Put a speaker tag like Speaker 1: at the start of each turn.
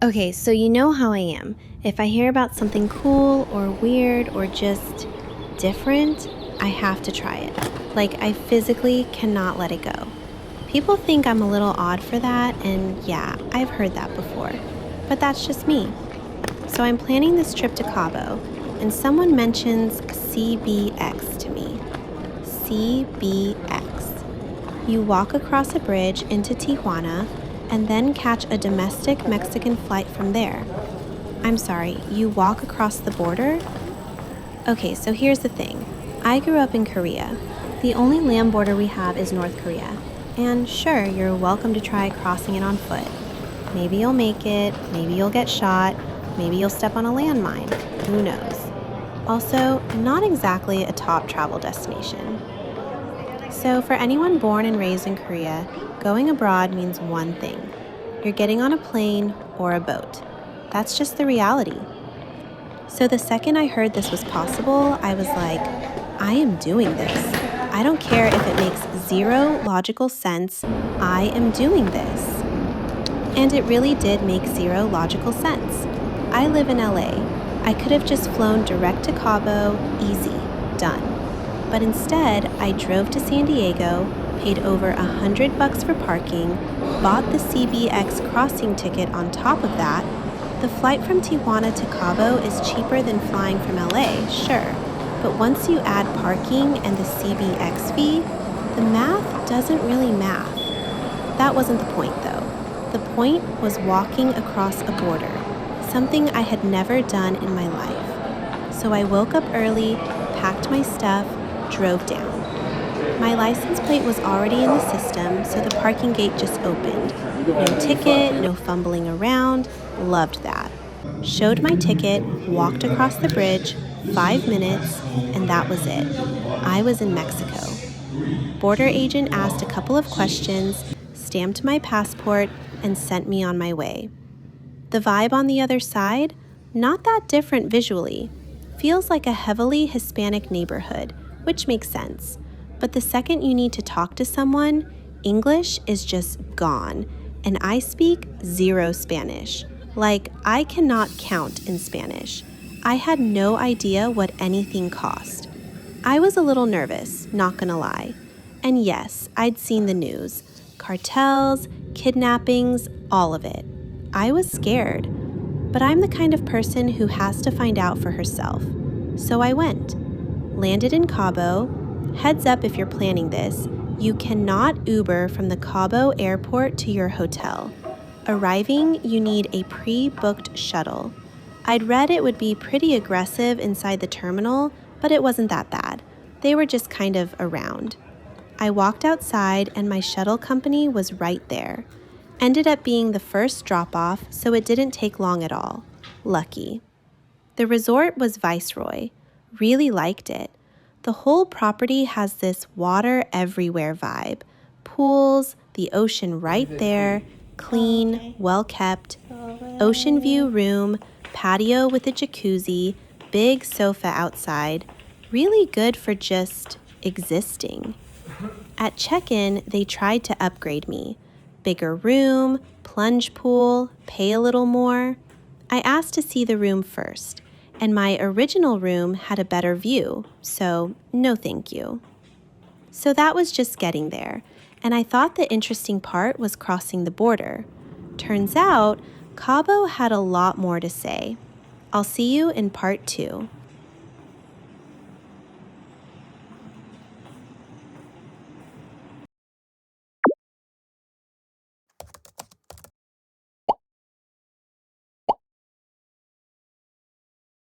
Speaker 1: Okay, so you know how I am. If I hear about something cool or weird or just different, I have to try it. Like, I physically cannot let it go. People think I'm a little odd for that, and yeah, I've heard that before. But that's just me. So I'm planning this trip to Cabo, and someone mentions CBX to me. CBX. You walk across a bridge into Tijuana and then catch a domestic Mexican flight from there. I'm sorry, you walk across the border? Okay, so here's the thing. I grew up in Korea. The only land border we have is North Korea. And sure, you're welcome to try crossing it on foot. Maybe you'll make it, maybe you'll get shot, maybe you'll step on a landmine. Who knows? Also, not exactly a top travel destination. So for anyone born and raised in Korea, going abroad means one thing. You're getting on a plane or a boat. That's just the reality. So the second I heard this was possible, I was like, I am doing this. I don't care if it makes zero logical sense. I am doing this. And it really did make zero logical sense. I live in LA. I could have just flown direct to Cabo, easy, done. But instead, I drove to San Diego, paid over $100 for parking, bought the CBX crossing ticket on top of that. The flight from Tijuana to Cabo is cheaper than flying from LA, sure. But once you add parking and the CBX fee, the math doesn't really math. That wasn't the point though. The point was walking across a border, something I had never done in my life. So I woke up early, packed my stuff, drove down. My license plate was already in the system, so the parking gate just opened. No ticket, no fumbling around. Loved that. Showed my ticket, walked across the bridge, 5 minutes, and that was it. I was in Mexico. Border agent asked a couple of questions, stamped my passport, and sent me on my way. The vibe on the other side? Not that different visually. Feels like a heavily Hispanic neighborhood, which makes sense. But the second you need to talk to someone, English is just gone, and I speak zero Spanish. Like, I cannot count in Spanish. I had no idea what anything cost. I was a little nervous, not gonna lie. And yes, I'd seen the news. Cartels, kidnappings, all of it. I was scared. But I'm the kind of person who has to find out for herself. So I went. Landed in Cabo. Heads up if you're planning this, you cannot Uber from the Cabo airport to your hotel. Arriving, you need a pre-booked shuttle. I'd read it would be pretty aggressive inside the terminal, but it wasn't that bad. They were just kind of around. I walked outside and my shuttle company was right there. Ended up being the first drop-off, so it didn't take long at all. Lucky. The resort was Viceroy. Really liked it. The whole property has this water everywhere vibe. Pools, the ocean right there, clean, well kept. Ocean view room, patio with a jacuzzi, big sofa outside. Really good for just existing. At check-in, they tried to upgrade me. Bigger room, plunge pool, pay a little more. I asked to see the room first, and my original room had a better view, so no thank you. So that was just getting there, and I thought the interesting part was crossing the border. Turns out, Cabo had a lot more to say. I'll see you in part 2.